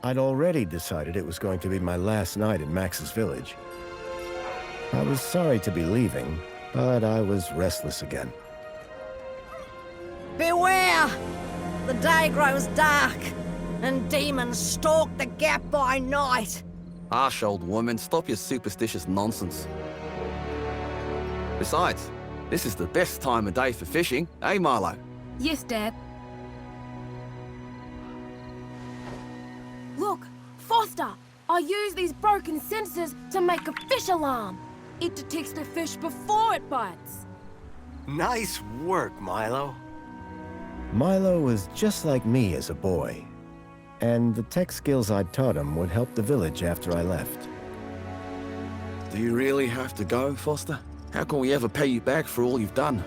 I'd already decided it was going to be my last night in Max's village. I was sorry to be leaving, but I was restless again. Beware! The day grows dark, and demons stalk the gap by night. Harsh old woman, stop your superstitious nonsense. Besides, this is the best time of day for fishing, eh, Milo? Yes, Dad. Look, Foster! I use these broken sensors to make a fish alarm. It detects the fish before it bites. Nice work, Milo. Milo was just like me as a boy, and the tech skills I'd taught him would help the village after I left. Do you really have to go, Foster? How can we ever pay you back for all you've done?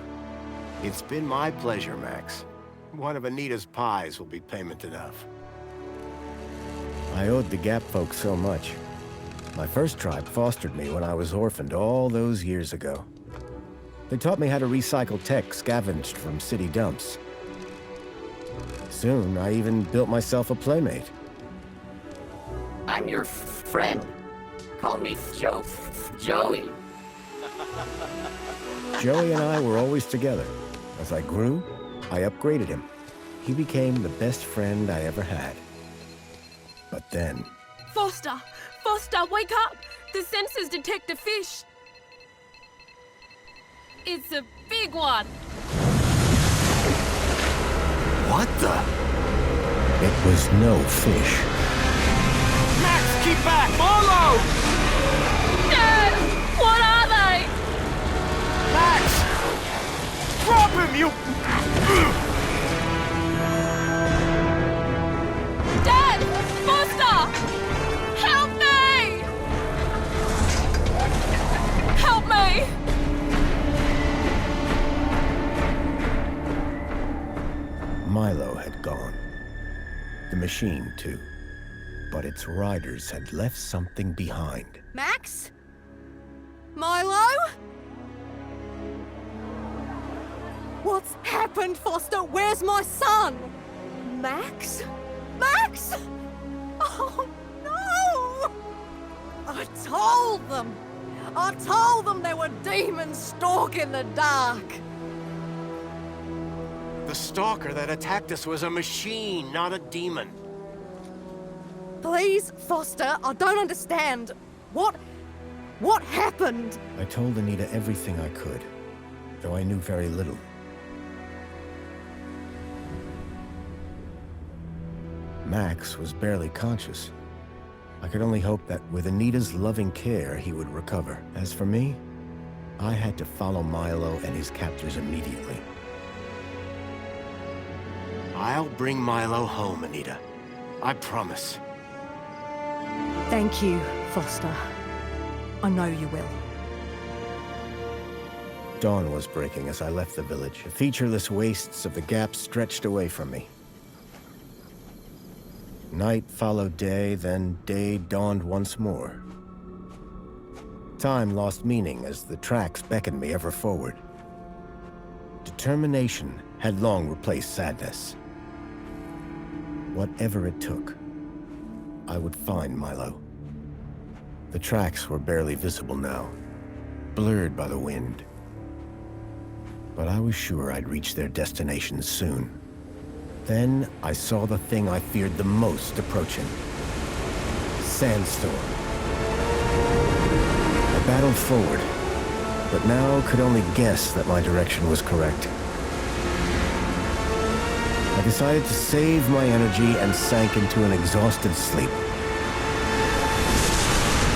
It's been my pleasure, Max. One of Anita's pies will be payment enough. I owed the Gap folks so much. My first tribe fostered me when I was orphaned all those years ago. They taught me how to recycle tech scavenged from city dumps. Soon, I even built myself a playmate. I'm your friend. Call me Joey. Joey and I were always together. As I grew, I upgraded him. He became the best friend I ever had. But then... Foster! Foster, wake up! The sensors detect a fish. It's a big one. What the? It was no fish. Max, keep back! Follow! Dad! What are they? Max! Drop him, you... Dad! Foster! Help me! Help me! Milo had gone. The machine, too. But its riders had left something behind. Max? Milo? What's happened, Foster? Where's my son? Max? Max? Oh, no! I told them there were demons stalking the dark. The stalker that attacked us was a machine, not a demon. Please, Foster, I don't understand. What happened? I told Anita everything I could, though I knew very little. Max was barely conscious. I could only hope that with Anita's loving care, he would recover. As for me, I had to follow Milo and his captors immediately. I'll bring Milo home, Anita. I promise. Thank you, Foster. I know you will. Dawn was breaking as I left the village. The featureless wastes of the Gap stretched away from me. Night followed day, then day dawned once more. Time lost meaning as the tracks beckoned me ever forward. Determination had long replaced sadness. Whatever it took, I would find Milo. The tracks were barely visible now, blurred by the wind. But I was sure I'd reach their destination soon. Then I saw the thing I feared the most approaching. Sandstorm. I battled forward, but now could only guess that my direction was correct. I decided to save my energy and sank into an exhausted sleep.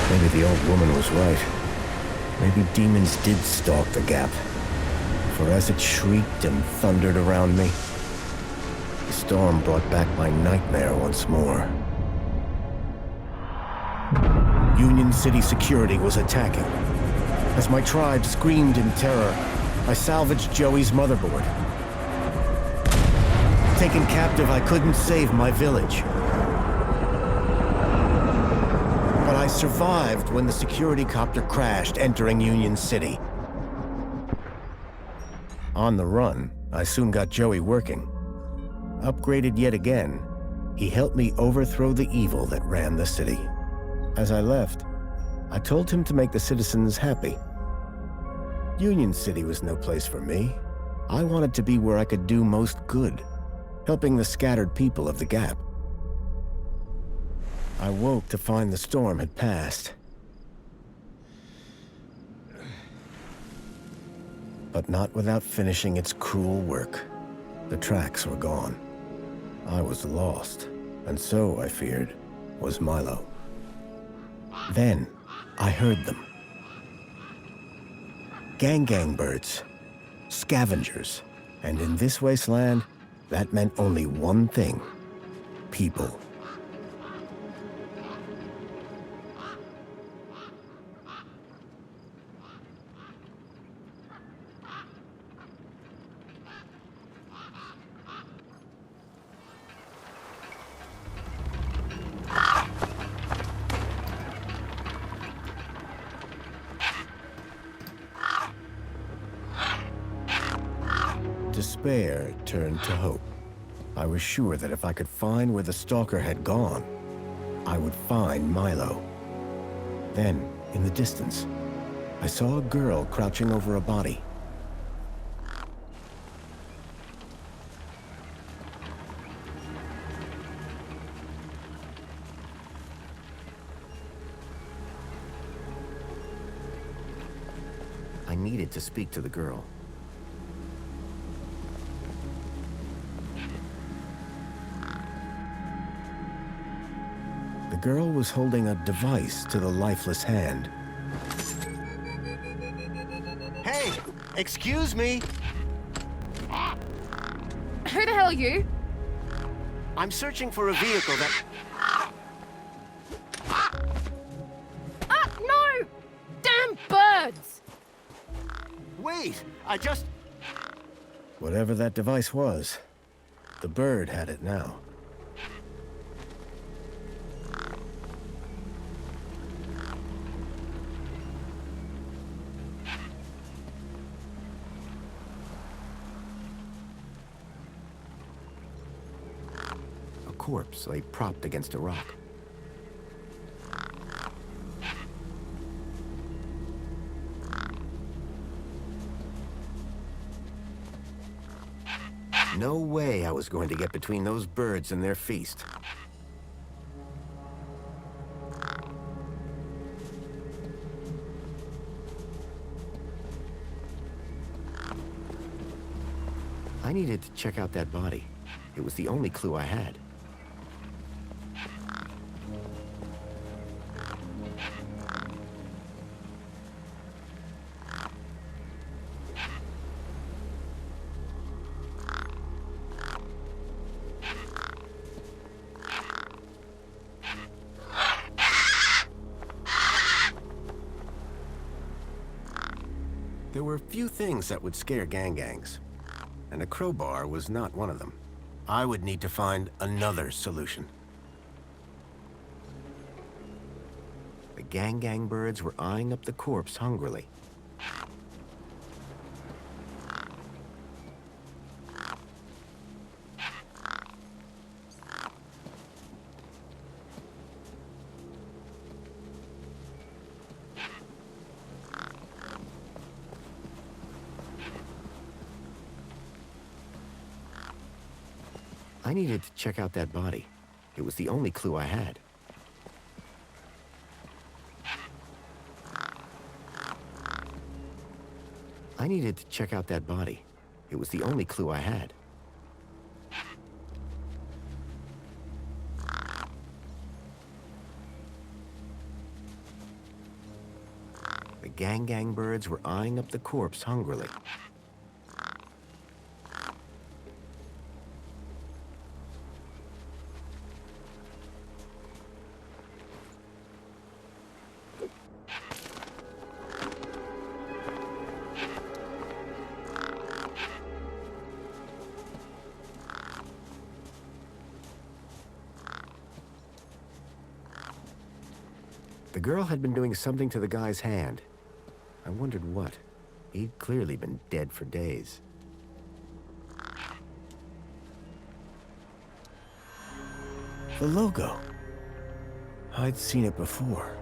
Maybe the old woman was right. Maybe demons did stalk the Gap. For as it shrieked and thundered around me, the storm brought back my nightmare once more. Union City security was attacking. As my tribe screamed in terror, I salvaged Joey's motherboard. Taken captive, I couldn't save my village. But I survived when the security copter crashed, entering Union City. On the run, I soon got Joey working. Upgraded yet again, He helped me overthrow the evil that ran the city. As I left, I told him to make the citizens happy. Union City was no place for me. I wanted to be where I could do most good, helping the scattered people of the Gap. I woke to find the storm had passed. But not without finishing its cruel work. The tracks were gone. I was lost, and so, I feared, was Milo. Then, I heard them. Gang birds, scavengers, and in this wasteland, that meant only one thing: people. Despair turned to hope. I was sure that if I could find where the stalker had gone, I would find Milo. Then, in the distance, I saw a girl crouching over a body. I needed to speak to the girl. The girl was holding a device to the lifeless hand. Hey! Excuse me! Who the hell are you? I'm searching for a vehicle that... Ah, no! Damn birds! Wait! I just... Whatever that device was, the bird had it now. A corpse lay propped against a rock. No way I was going to get between those birds and their feast. I needed to check out that body. It was the only clue I had. There were few things that would scare gangs, and a crowbar was not one of them. I would need to find another solution. The gang birds were eyeing up the corpse hungrily. I needed to check out that body. It was the only clue I had. I needed to check out that body. It was the only clue I had. The gang birds were eyeing up the corpse hungrily. The girl had been doing something to the guy's hand. I wondered what. He'd clearly been dead for days. The logo. I'd seen it before.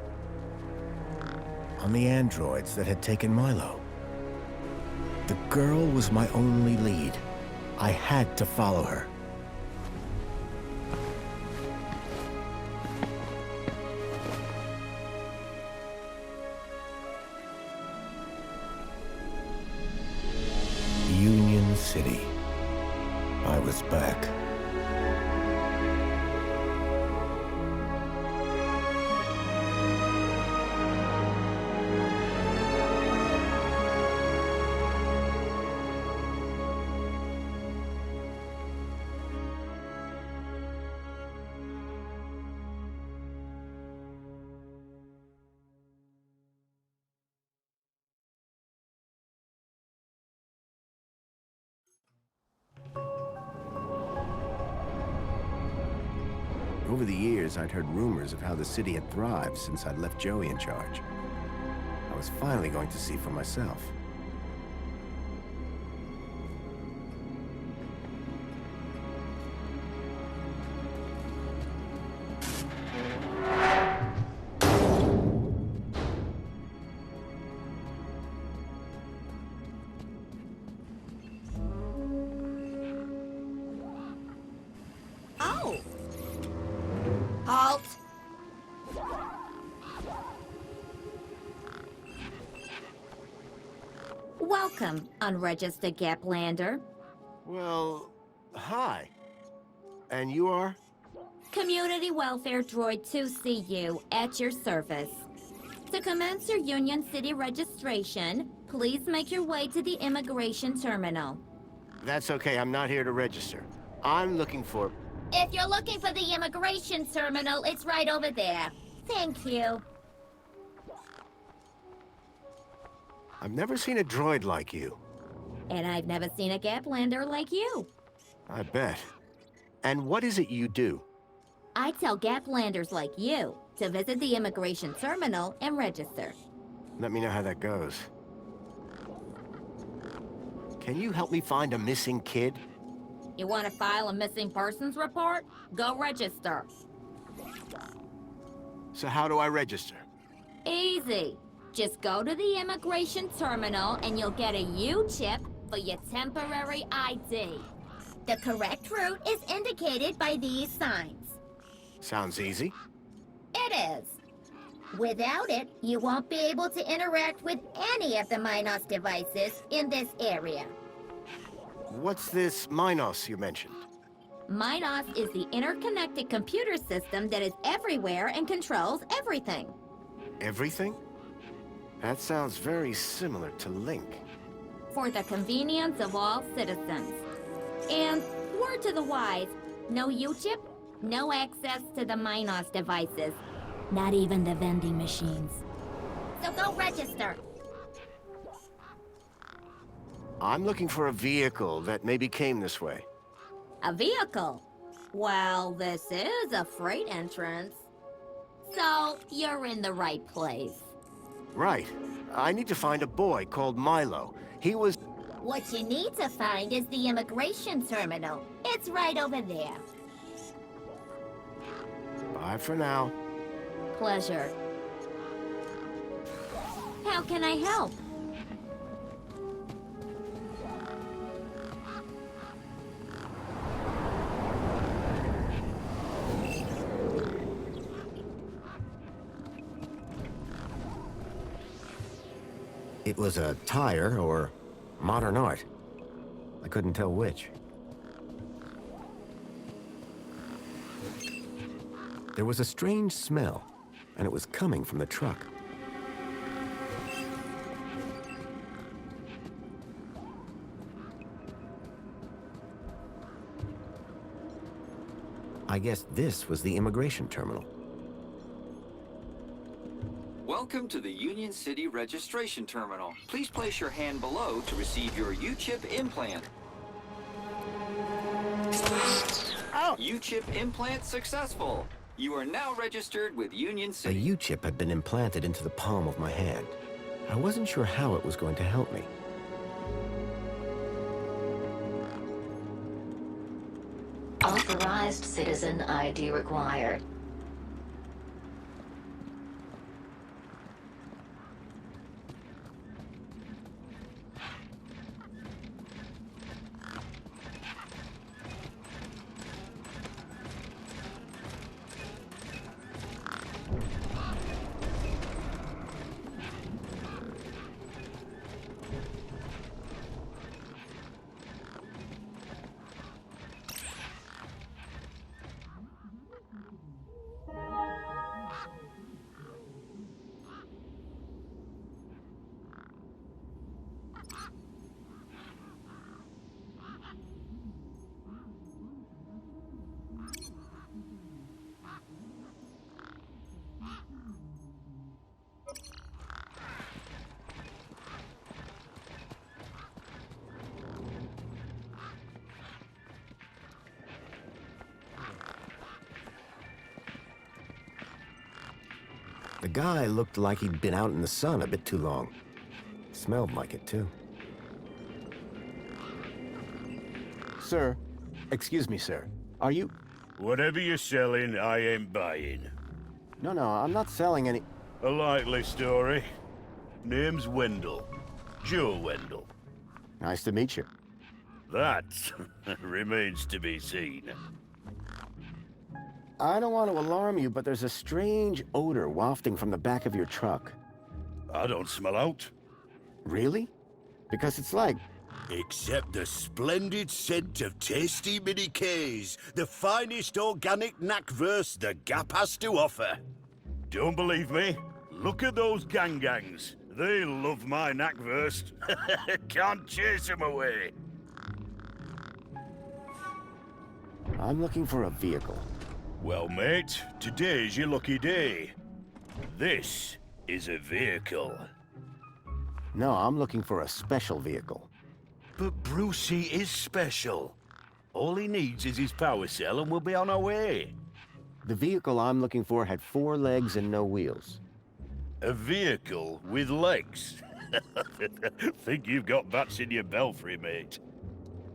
On the androids that had taken Milo. The girl was my only lead. I had to follow her. Union City. I was back. Over the years, I'd heard rumors of how the city had thrived since I'd left Joey in charge. I was finally going to see for myself. Oh! Halt! Welcome, unregistered Gaplander. Well, hi. And you are? Community Welfare Droid 2CU at your service. To commence your Union City registration, please make your way to the immigration terminal. That's okay, I'm not here to register. I'm looking for... If you're looking for the immigration terminal, it's right over there. Thank you. I've never seen a droid like you. And I've never seen a Gaplander like you. I bet. And what is it you do? I tell Gaplanders like you to visit the immigration terminal and register. Let me know how that goes. Can you help me find a missing kid? You want to file a missing persons report? Go register. So how do I register? Easy. Just go to the immigration terminal and you'll get a U-chip for your temporary ID. The correct route is indicated by these signs. Sounds easy. It is. Without it, you won't be able to interact with any of the Minos devices in this area. What's this Minos you mentioned? Minos is the interconnected computer system that is everywhere and controls everything. Everything? That sounds very similar to Link. For the convenience of all citizens. And, word to the wise, no U-chip, no access to the Minos devices. Not even the vending machines. So go register. I'm looking for a vehicle that maybe came this way. A vehicle? Well, this is a freight entrance. So, you're in the right place. Right. I need to find a boy called Milo. He was... What you need to find is the immigration terminal. It's right over there. Bye for now. Pleasure. How can I help? It was a tire or modern art. I couldn't tell which. There was a strange smell, and it was coming from the truck. I guess this was the immigration terminal. Welcome to the Union City Registration Terminal. Please place your hand below to receive your U-chip implant. Ow! U-chip implant successful. You are now registered with Union A City. U-chip had been implanted into the palm of my hand. I wasn't sure how it was going to help me. Authorized citizen ID required. The guy looked like he'd been out in the sun a bit too long. Smelled like it, too. Sir, excuse me, sir. Are you... Whatever you're selling, I ain't buying. No, I'm not selling any... A likely story. Name's Wendell. Joe Wendell. Nice to meet you. That remains to be seen. I don't want to alarm you, but there's a strange odor wafting from the back of your truck. I don't smell out. Really? Because it's like... Except the splendid scent of tasty mini Ks, the finest organic knackverse the Gap has to offer. Don't believe me? Look at those gangs. They love my knackverse. Can't chase them away. I'm looking for a vehicle. Well, mate, today's your lucky day. This is a vehicle. No, I'm looking for a special vehicle. But Brucey is special. All he needs is his power cell and we'll be on our way. The vehicle I'm looking for had 4 legs and no wheels. A vehicle with legs? Think you've got bats in your belfry, mate.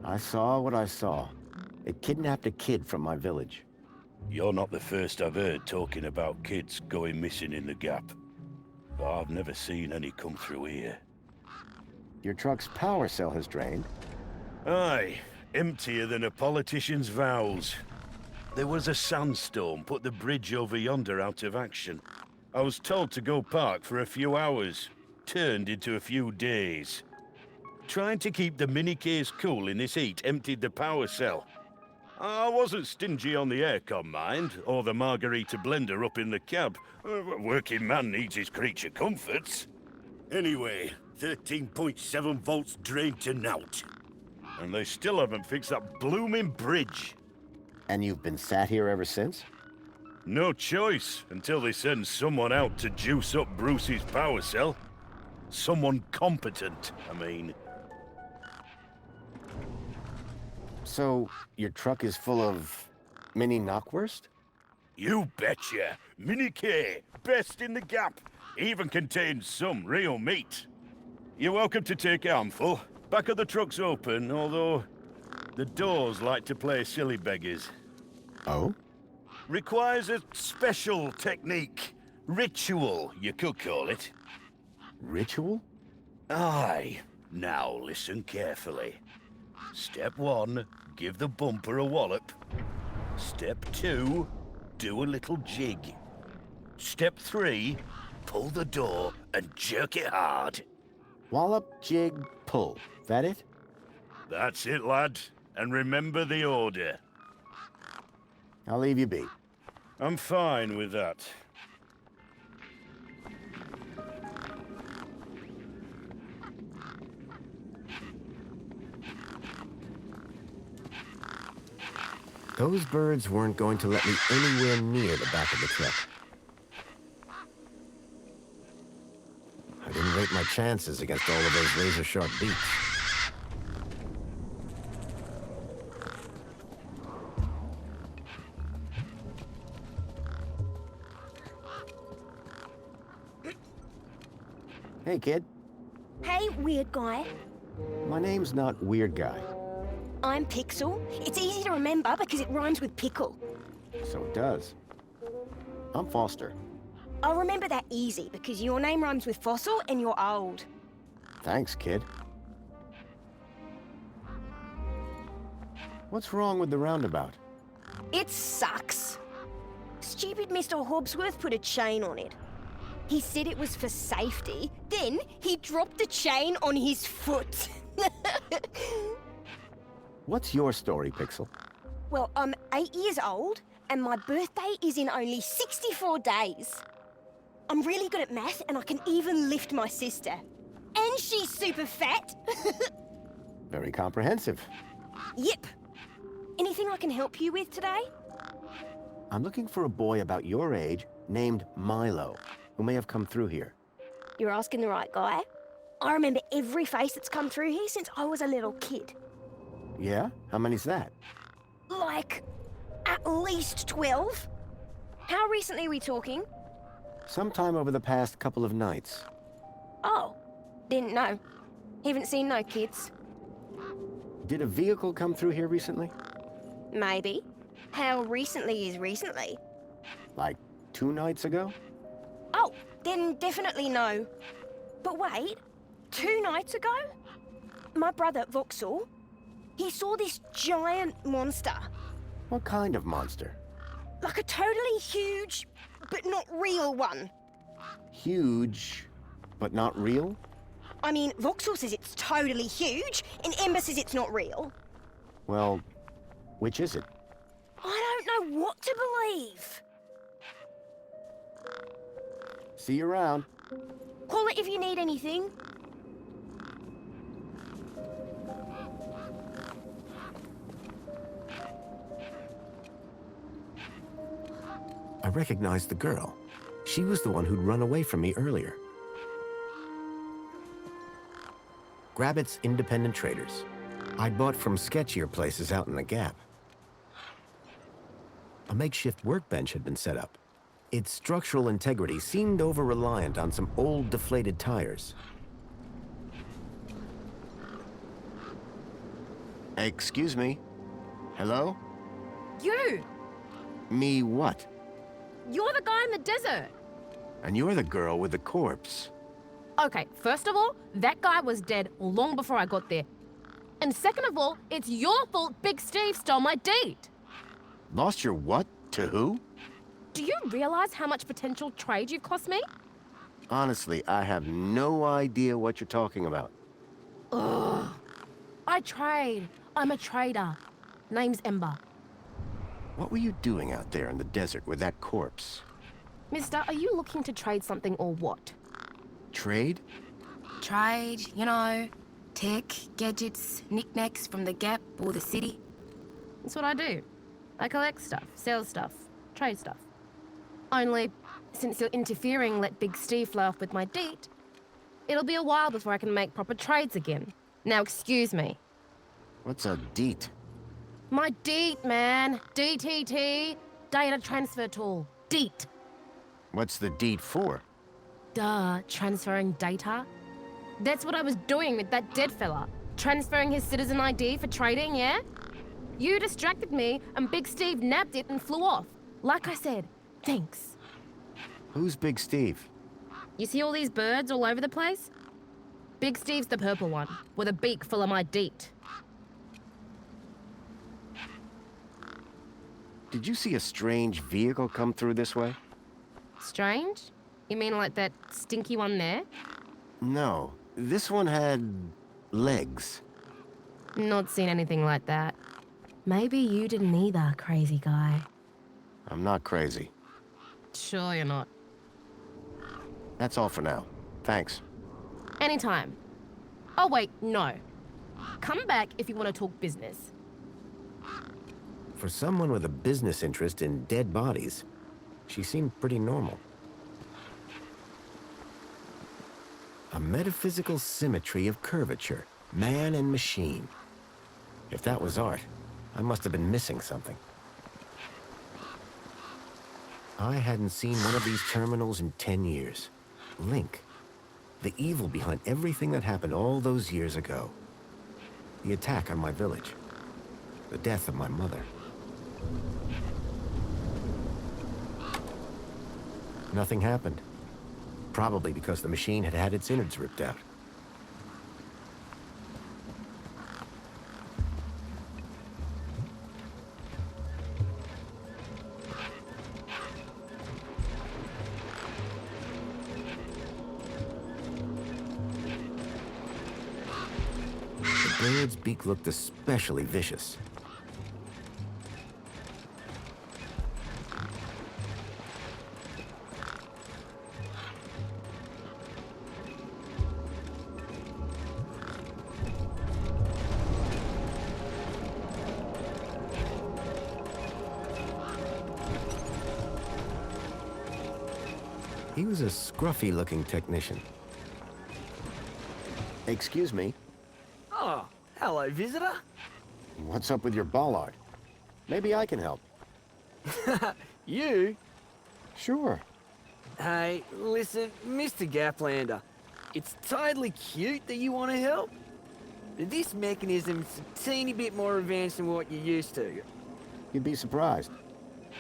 I saw what I saw. It kidnapped a kid from my village. You're not the first I've heard talking about kids going missing in the Gap. But I've never seen any come through here. Your truck's power cell has drained. Aye, emptier than a politician's vows. There was a sandstorm put the bridge over yonder out of action. I was told to go park for a few hours. Turned into a few days. Trying to keep the mini case cool in this heat emptied the power cell. I wasn't stingy on the aircon, mind, or the margarita blender up in the cab. A working man needs his creature comforts. Anyway, 13.7 volts drained to naught. And they still haven't fixed that blooming bridge. And you've been sat here ever since? No choice, until they send someone out to juice up Brucey's power cell. Someone competent, I mean. So, your truck is full of... mini knockwurst? You betcha! Mini K, best in the Gap. Even contains some real meat. You're welcome to take a handful. Back of the truck's open, although the doors like to play silly beggars. Oh? Requires a special technique. Ritual, you could call it. Ritual? Aye. Now listen carefully. Step 1, give the bumper a wallop. Step 2, do a little jig. Step 3, pull the door and jerk it hard. Wallop, jig, pull. That it? That's it, lad. And remember the order. I'll leave you be. I'm fine with that. Those birds weren't going to let me anywhere near the back of the truck. I didn't rate my chances against all of those razor-sharp beaks. Hey, kid. Hey, weird guy. My name's not Weird Guy. I'm Pixel. It's easy to remember because it rhymes with pickle. So it does. I'm Foster. I'll remember that easy because your name rhymes with fossil and you're old. Thanks, kid. What's wrong with the roundabout? It sucks. Stupid Mr. Hobbsworth put a chain on it. He said it was for safety, then he dropped the chain on his foot. What's your story, Pixel? Well, I'm 8 years old, and my birthday is in only 64 days. I'm really good at math, and I can even lift my sister. And she's super fat. Very comprehensive. Yep. Anything I can help you with today? I'm looking for a boy about your age named Milo, who may have come through here. You're asking the right guy. I remember every face that's come through here since I was a little kid. Yeah? How many's that? Like, at least 12. How recently are we talking? Sometime over the past couple of nights. Oh, didn't know. Haven't seen no kids. Did a vehicle come through here recently? Maybe. How recently is recently? Like 2 nights ago? Oh, then definitely no. But wait, 2 nights ago? My brother, Vauxhall, he saw this giant monster. What kind of monster? Like a totally huge, but not real one. Huge, but not real? I mean, Vauxhall says it's totally huge, and Ember says it's not real. Well, which is it? I don't know what to believe. See you around. Call it if you need anything. I recognized the girl. She was the one who'd run away from me earlier. Grabbit's Independent Traders. I'd bought from sketchier places out in the Gap. A makeshift workbench had been set up. Its structural integrity seemed over-reliant on some old, deflated tires. Excuse me. Hello? You! Me what? You're the guy in the desert! And you're the girl with the corpse. Okay, first of all, that guy was dead long before I got there. And second of all, it's your fault Big Steve stole my date! Lost your what? To who? Do you realize how much potential trade you've cost me? Honestly, I have no idea what you're talking about. Ugh. I trade. I'm a trader. Name's Ember. What were you doing out there in the desert with that corpse? Mister, are you looking to trade something or what? Trade? Trade, you know, tech, gadgets, knickknacks from the Gap or the city. That's what I do. I collect stuff, sell stuff, trade stuff. Only, since you're interfering, let Big Steve fly off with my deet, it'll be a while before I can make proper trades again. Now excuse me. What's a deet? My deet, man. DTT. Data transfer tool. Deet. What's the deet for? Duh, transferring data. That's what I was doing with that dead fella. Transferring his citizen ID for trading, yeah? You distracted me, and Big Steve nabbed it and flew off. Like I said, thanks. Who's Big Steve? You see all these birds all over the place? Big Steve's the purple one, with a beak full of my deet. Did you see a strange vehicle come through this way? Strange? You mean like that stinky one there? No, this one had legs. Not seen anything like that. Maybe you didn't either, crazy guy. I'm not crazy. Sure you're not. That's all for now. Thanks. Anytime. Oh wait, no. Come back if you want to talk business. For someone with a business interest in dead bodies, she seemed pretty normal. A metaphysical symmetry of curvature, man and machine. If that was art, I must have been missing something. I hadn't seen one of these terminals in 10 years. Link. The evil behind everything that happened all those years ago. The attack on my village. The death of my mother. Nothing happened. Probably because the machine had had its innards ripped out. The bird's beak looked especially vicious. He was a scruffy-looking technician. Excuse me. Oh, hello, visitor. What's up with your bollard? Maybe I can help. You? Sure. Hey, listen, Mr. Gaplander. It's totally cute that you want to help. But this mechanism's a teeny bit more advanced than what you're used to. You'd be surprised.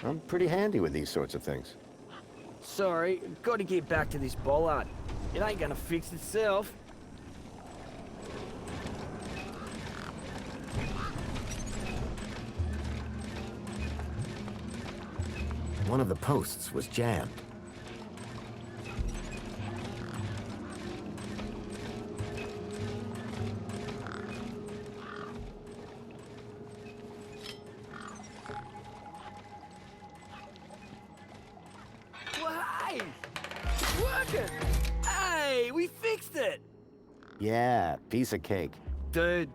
I'm pretty handy with these sorts of things. Sorry, got to get back to this bollard. It ain't gonna fix itself. One of the posts was jammed. Well, hey! It's working! Hey, we fixed it! Yeah, piece of cake. Dude,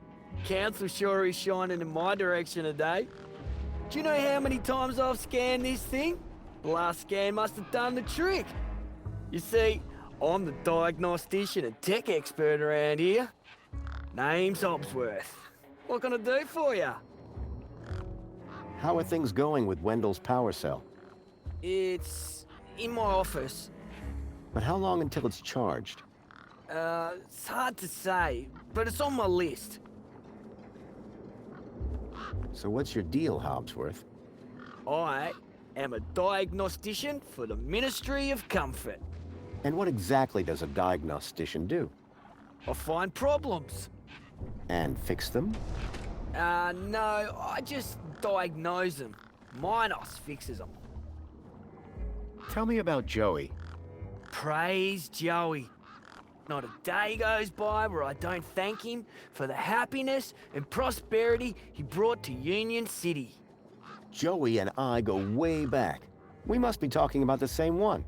Council sure is shining in my direction today. Do you know how many times I've scanned this thing? The last scan must have done the trick. You see, I'm the diagnostician and tech expert around here. Name's Hobsworth. What can I do for you? How are things going with Wendell's power cell? It's in my office. But how long until it's charged? It's hard to say, but it's on my list. So what's your deal, Hobsworth? I am a diagnostician for the Ministry of Comfort. And what exactly does a diagnostician do? I find problems. And fix them? No, I just diagnose them. Minos fixes them. Tell me about Joey. Praise Joey. Not a day goes by where I don't thank him for the happiness and prosperity he brought to Union City. Joey and I go way back. We must be talking about the same one.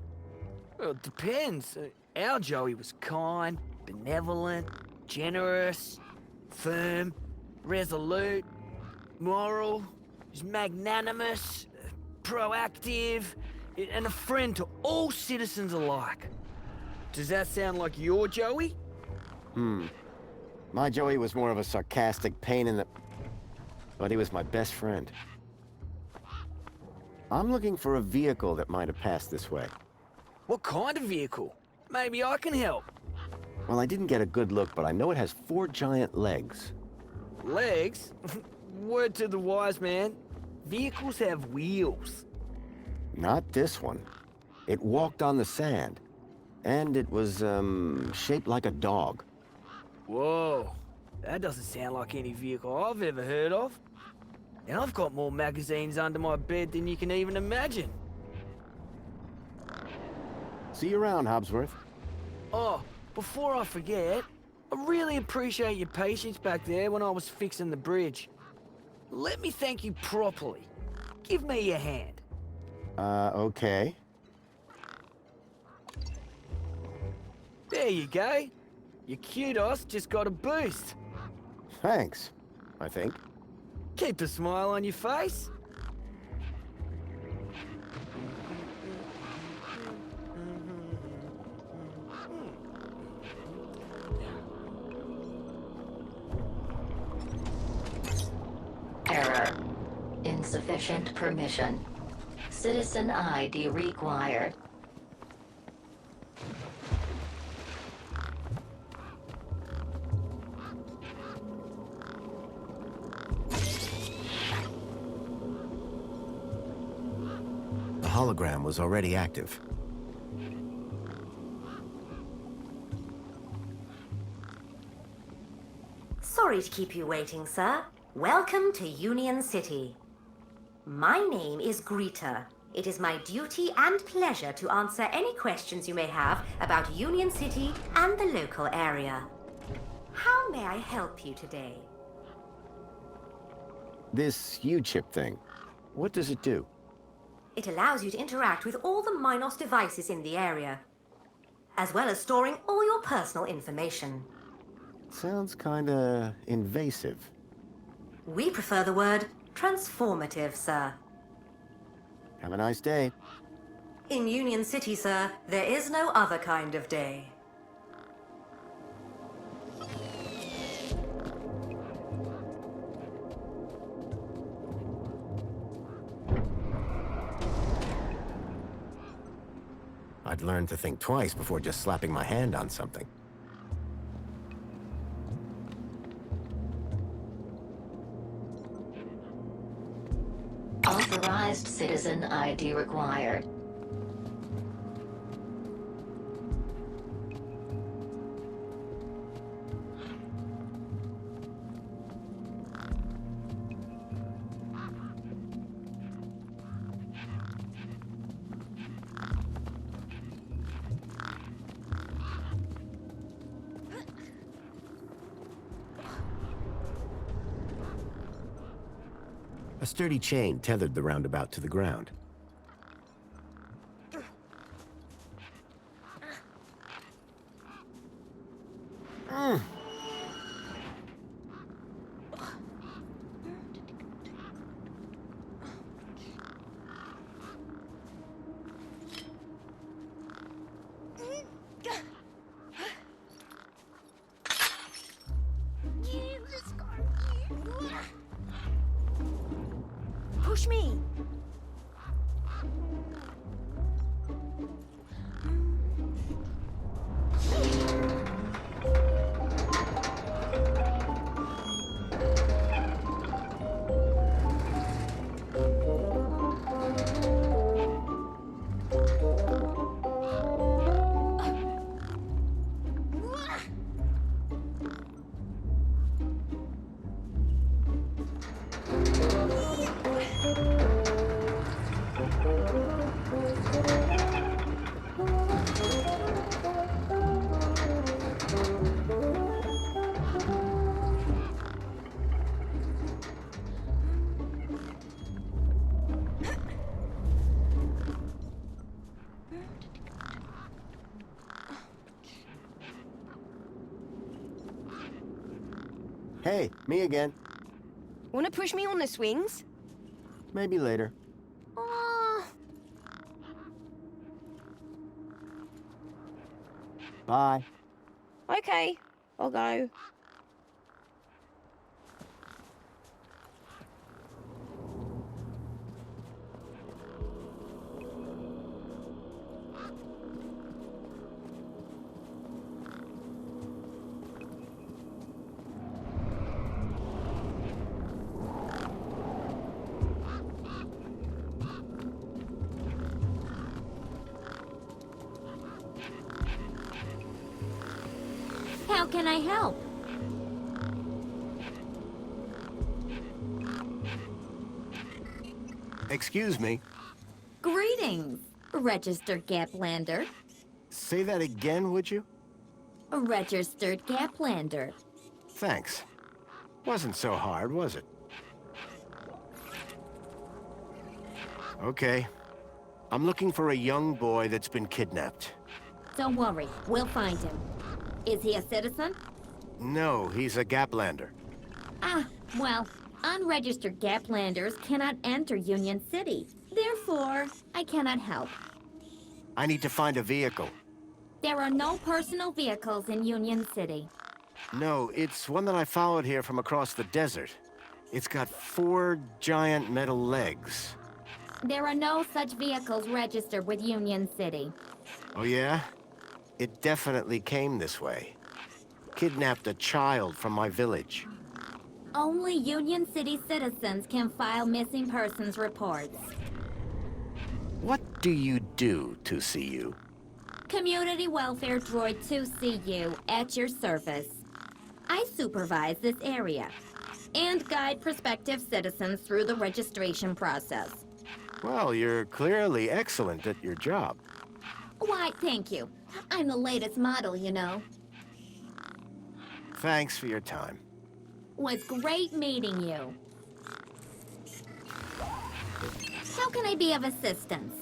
Well, it depends. Our Joey was kind, benevolent, generous, firm, resolute, moral, he's magnanimous, proactive, and a friend to all citizens alike. Does that sound like your Joey? My Joey was more of a sarcastic pain in the... But he was my best friend. I'm looking for a vehicle that might have passed this way. What kind of vehicle? Maybe I can help. Well, I didn't get a good look, but I know it has 4 giant legs. Legs? Word to the wise man. Vehicles have wheels. Not this one. It walked on the sand. And it was, shaped like a dog. Whoa. That doesn't sound like any vehicle I've ever heard of. And I've got more magazines under my bed than you can even imagine. See you around, Hobsworth. Oh, before I forget, I really appreciate your patience back there when I was fixing the bridge. Let me thank you properly. Give me your hand. Okay. There you go. Your kudos just got a boost. Thanks, I think. Keep a smile on your face. Error. Insufficient permission. Citizen ID required. hologram was already active. Sorry to keep you waiting, sir. Welcome to Union City. My name is Greta. It is my duty and pleasure to answer any questions you may have about Union City and the local area. How may I help you today? This U-chip thing, what does it do? It allows you to interact with all the Minos devices in the area, as well as storing all your personal information. Sounds kinda invasive. We prefer the word transformative, sir. Have a nice day. In Union City, sir, there is no other kind of day. I'd learn to think twice before just slapping my hand on something. Authorized citizen ID required. A sturdy chain tethered the roundabout to the ground. Push me! Hey, me again. Wanna push me on the swings? Maybe later. Oh. Bye. Okay, I'll go. How can I help? Excuse me. Greetings, registered Gaplander. Say that again, would you? A registered Gaplander. Thanks. Wasn't so hard, was it? Okay. I'm looking for a young boy that's been kidnapped. Don't worry, we'll find him. Is he a citizen? No, he's a Gaplander. Ah, well, unregistered Gaplanders cannot enter Union City. Therefore, I cannot help. I need to find a vehicle. There are no personal vehicles in Union City. No, it's one that I followed here from across the desert. It's got 4 giant metal legs. There are no such vehicles registered with Union City. Oh yeah? It definitely came this way. Kidnapped a child from my village. Only Union City citizens can file missing persons reports. What do you do, 2CU? Community Welfare Droid 2CU at your service. I supervise this area and guide prospective citizens through the registration process. Well, you're clearly excellent at your job. Why, thank you. I'm the latest model, you know. Thanks for your time. Was great meeting you. How can I be of assistance?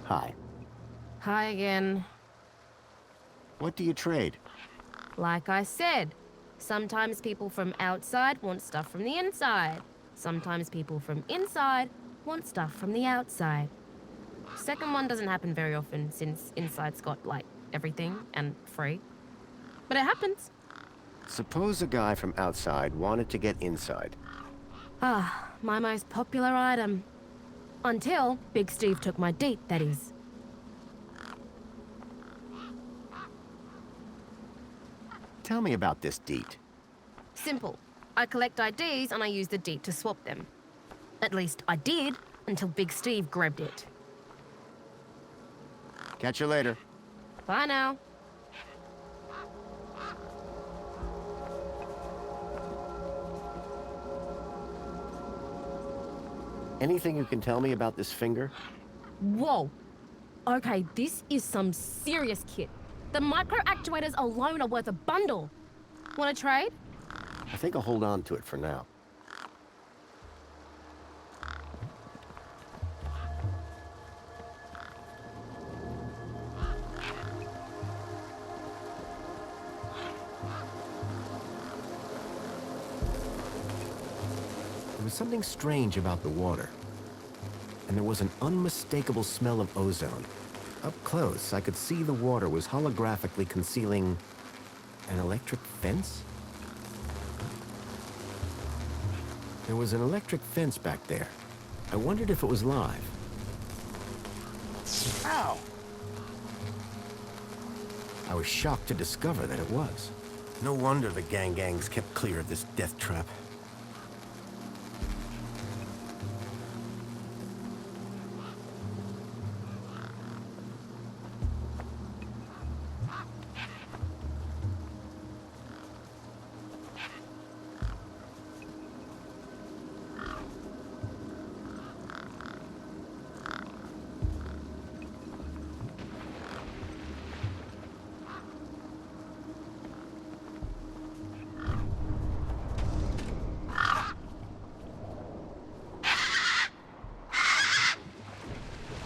Hi. Hi again. What do you trade? Like I said, sometimes people from outside want stuff from the inside. Sometimes people from inside want stuff from the outside. Second one doesn't happen very often since inside's got, like, everything and free. But it happens. Suppose a guy from outside wanted to get inside. Ah, my most popular item. Until Big Steve took my deet, that is. Tell me about this deet. Simple. I collect IDs and I use the deet to swap them. At least I did, until Big Steve grabbed it. Catch you later. Bye now. Anything you can tell me about this finger? Whoa. Okay, this is some serious kit. The micro actuators alone are worth a bundle. Want to trade? I think I'll hold on to it for now. There was something strange about the water, and there was an unmistakable smell of ozone. Up close, I could see the water was holographically concealing an electric fence? There was an electric fence back there. I wondered if it was live. Ow! I was shocked to discover that it was. No wonder the gangs kept clear of this death trap.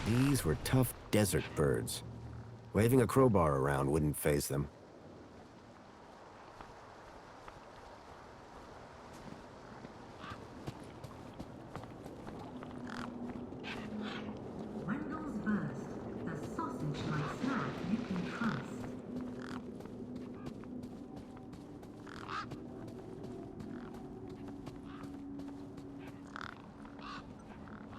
These were tough desert birds. Waving a crowbar around wouldn't faze them. When those burst, the sausage-like snack you can trust.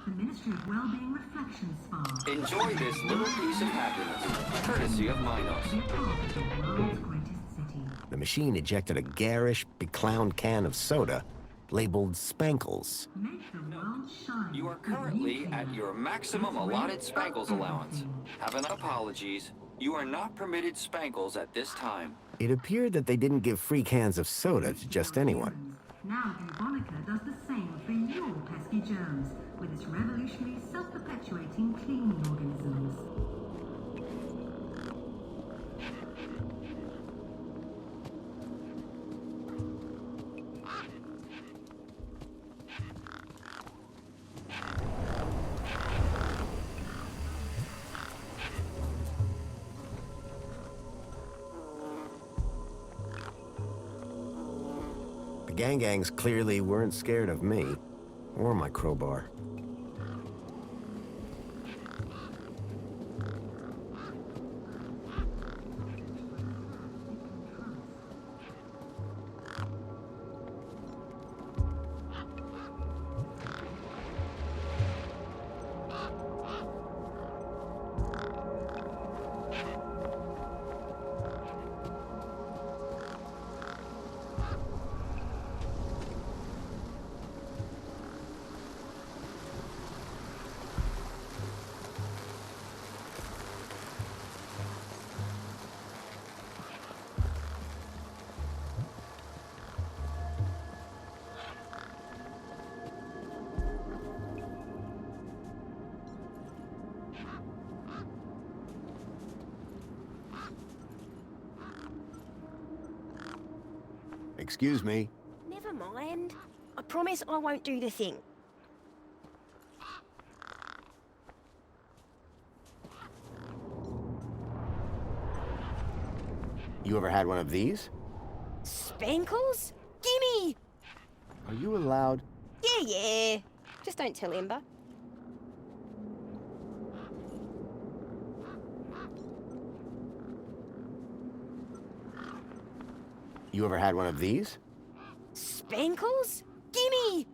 The Ministry of Wellbeing Reflection Spa. Enjoy this little piece of happiness, courtesy of Minos. Be part of the world's greatest city. The machine ejected a garish, beclowned can of soda labeled Spankles. Make the world shine. You are currently at your maximum allotted Spankles allowance. Have an apologies. You are not permitted Spankles at this time. It appeared that they didn't give free cans of soda to just anyone. Now Bubonica does the same for your pesky germs with its revolutionary self-perpetuating cleaning organisms. The gangs clearly weren't scared of me, or my crowbar. Excuse me. Never mind. I promise I won't do the thing. You ever had one of these? Spankles? Gimme! Are you allowed? Yeah. Just don't tell Ember. You ever had one of these? Spankles? Gimme!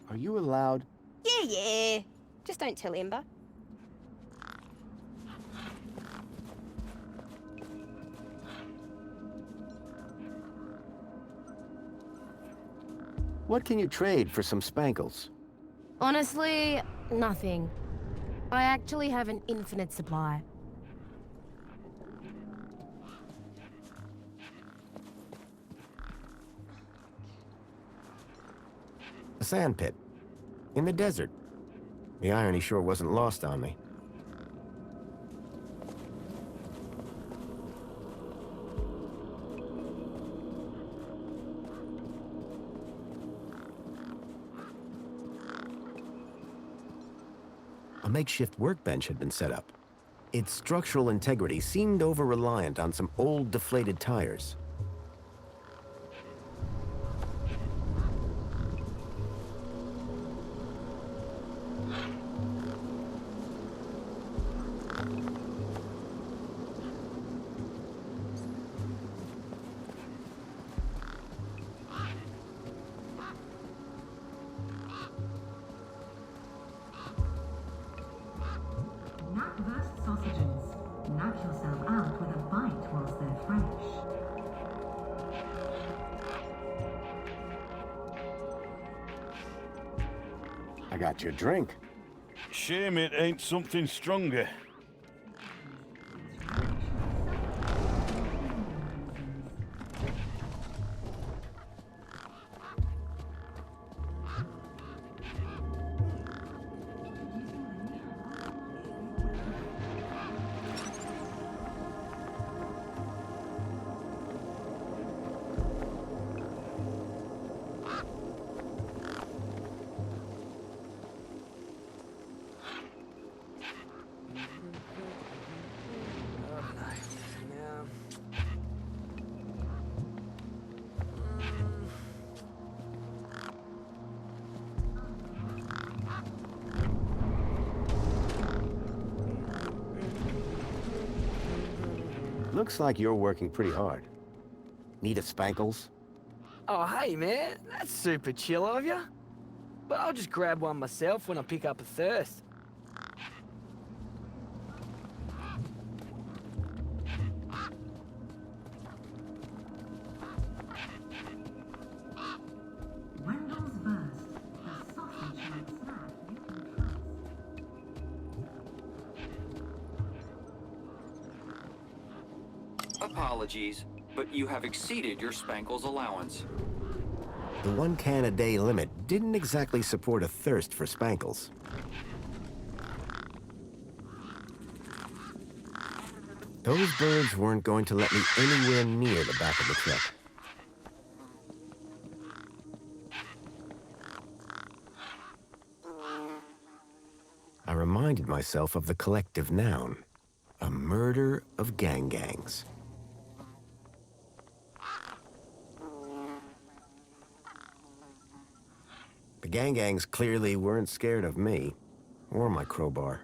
Are you allowed? Yeah. Just don't tell Ember. What can you trade for some spankles? Honestly, nothing. I actually have an infinite supply. A sand pit. In the desert. The irony sure wasn't lost on me. A makeshift workbench had been set up. Its structural integrity seemed over-reliant on some old, deflated tires. Knackwurst sausages. Knock yourself out with a bite whilst they're fresh. I got you a drink. Shame it ain't something stronger. Looks like you're working pretty hard. Need a spankles? Oh, hey, man. That's super chill of you. But I'll just grab one myself when I pick up a thirst. Wendell's Burst. The sausage-like snack you can trust. Apologies, but you have exceeded your Spankles allowance. The 1 can a day limit didn't exactly support a thirst for spankles. Those birds weren't going to let me anywhere near the back of the truck. I reminded myself of the collective noun, a murder of gangs. The gangs clearly weren't scared of me, or my crowbar.